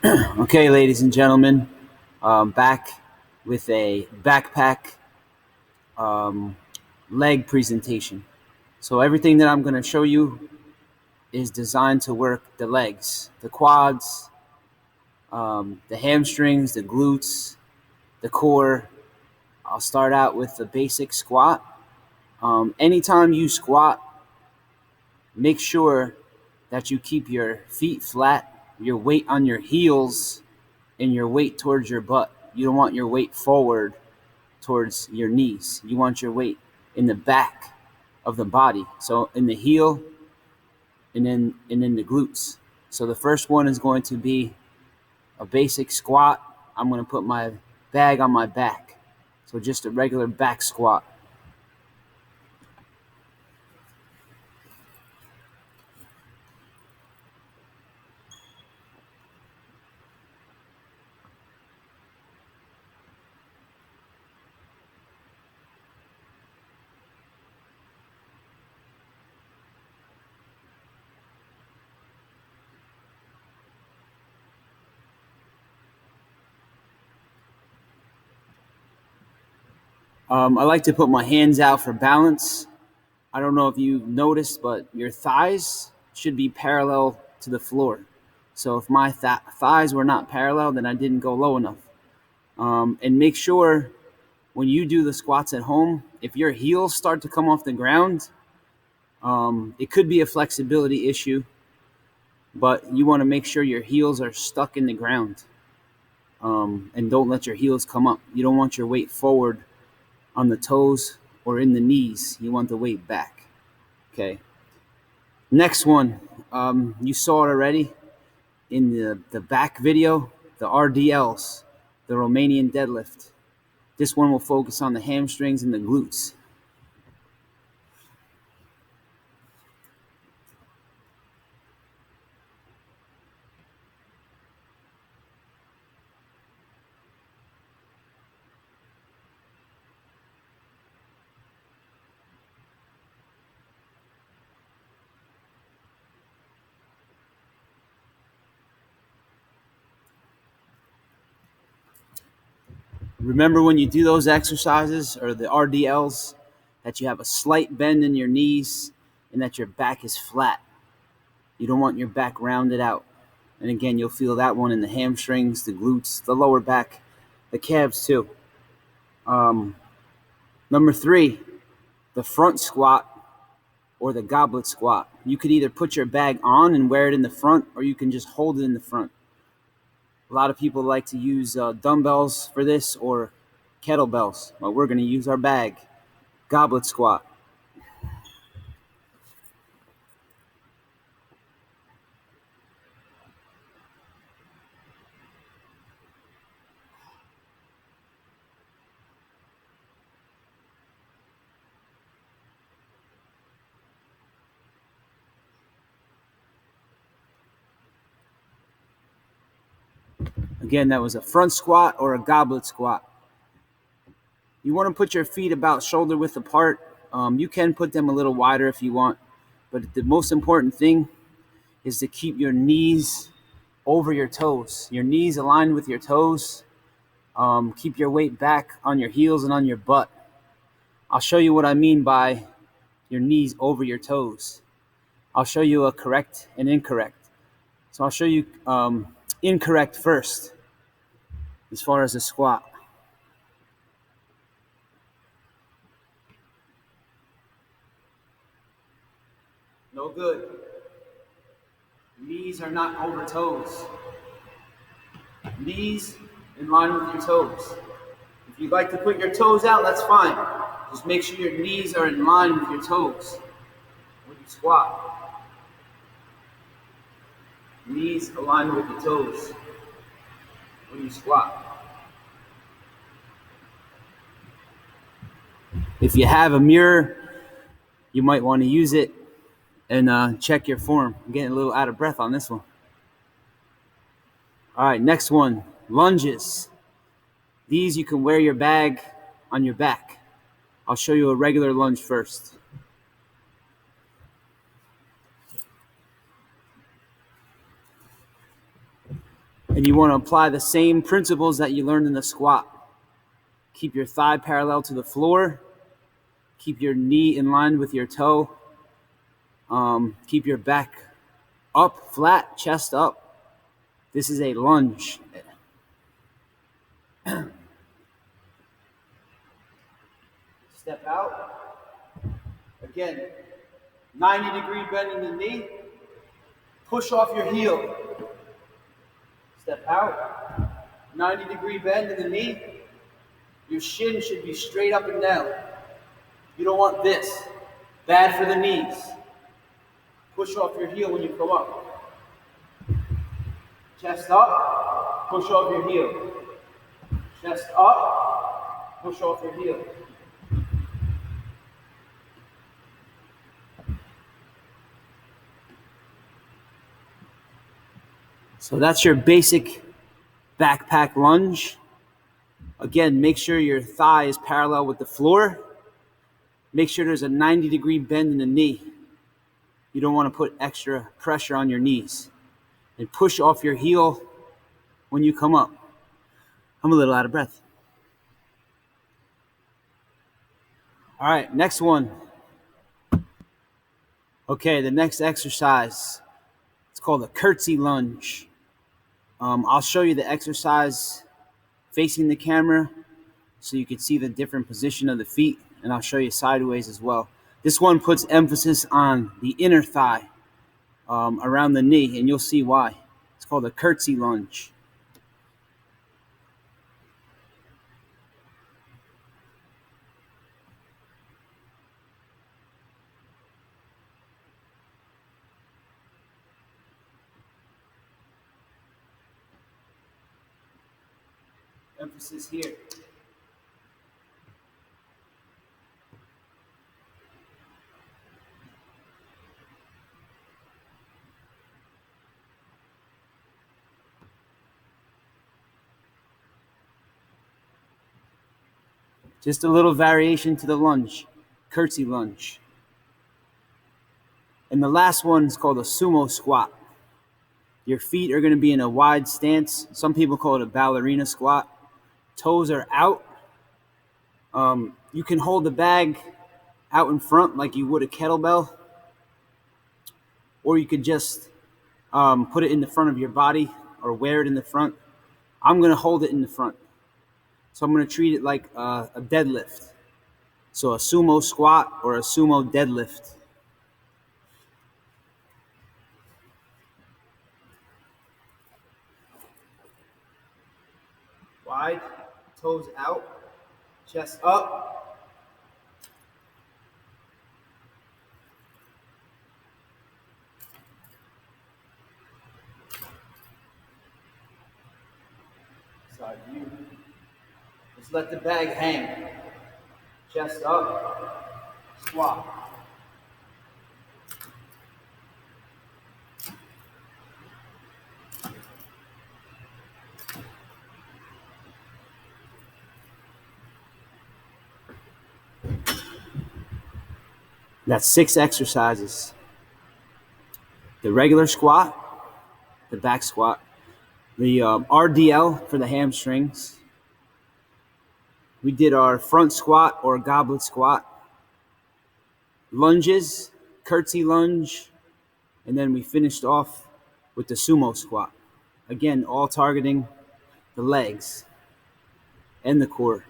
Okay, ladies and gentlemen, back with a backpack um, leg presentation. So everything that I'm going to show you is designed to work the legs, the quads, the hamstrings, the glutes, the core. I'll start out with the basic squat. Anytime you squat, make sure that you keep your feet flat, your weight on your heels, and your weight towards your butt. You don't want your weight forward towards your knees. You want your weight in the back of the body. So in the heel and then the glutes. So the first one is going to be a basic squat. I'm going to put my bag on my back. So just a regular back squat. I like to put my hands out for balance. I don't know if you've noticed, but your thighs should be parallel to the floor. So if my thighs were not parallel, then I didn't go low enough. And make sure when you do the squats at home, if your heels start to come off the ground, it could be a flexibility issue, but you want to make sure your heels are stuck in the ground, and don't let your heels come up. You don't want your weight forward on the toes or in the knees. You want the weight back. Okay. Next one, you saw it already in the back video, the RDLs, the Romanian deadlift. This one will focus on the hamstrings and the glutes. Remember when you do those exercises or the RDLs that you have a slight bend in your knees and that your back is flat. You don't want your back rounded out. And again, you'll feel that one in the hamstrings, the glutes, the lower back, the calves too. Um, Number 3, the front squat or the goblet squat. You could either put your bag on and wear it in the front, or you can just hold it in the front. A lot of people like to use dumbbells for this or kettlebells, but we're going to use our bag. Goblet squat. Again, that was a front squat or a goblet squat. You want to put your feet about shoulder width apart. You can put them a little wider if you want, but the most important thing is to keep your knees over your toes. Your knees aligned with your toes. Keep your weight back on your heels and on your butt. I'll show you what I mean by your knees over your toes. I'll show you a correct and incorrect. So I'll show you incorrect first as far as the squat. No good. Knees are not over toes. Knees in line with your toes. If you'd like to put your toes out, that's fine. Just make sure your knees are in line with your toes when you squat. Knees aligned with the toes when you squat. If you have a mirror, you might want to use it and check your form. I'm getting a little out of breath on this one. All right, next one, lunges. These you can wear your bag on your back. I'll show you a regular lunge first. And you want to apply the same principles that you learned in the squat. Keep your thigh parallel to the floor. Keep your knee in line with your toe. Keep your back up, flat, chest up. This is a lunge. Step out. Again, 90-degree bend in the knee. Push off your heel. Step out. 90-degree bend in the knee. Your shin should be straight up and down. You don't want this. Bad for the knees. Push off your heel when you come up. Chest up. Push off your heel. Chest up. Push off your heel. So that's your basic backpack lunge. Again, make sure your thigh is parallel with the floor. Make sure there's a 90-degree bend in the knee. You don't want to put extra pressure on your knees. And push off your heel when you come up. I'm a little out of breath. All right, next one. Okay, the next exercise, it's called a curtsy lunge. I'll show you the exercise facing the camera so you can see the different position of the feet, and I'll show you sideways as well. This one puts emphasis on the inner thigh around the knee, and you'll see why. It's called a curtsy lunge. Emphasis here. Just a little variation to the lunge, curtsy lunge. And the last one is called a sumo squat. Your feet are going to be in a wide stance. Some people call it a ballerina squat. Toes are out. You can hold the bag out in front like you would a kettlebell, or you could just put it in the front of your body or wear it in the front. I'm going to hold it in the front. So I'm going to treat it like a deadlift. So a sumo squat or a sumo deadlift. Wide, toes out, chest up. Side view. Just let the bag hang. Chest up, squat. That's 6 exercises. The regular squat, the back squat, the RDL for the hamstrings. We did our front squat or goblet squat, lunges, curtsy lunge, and then we finished off with the sumo squat. Again, all targeting the legs and the core.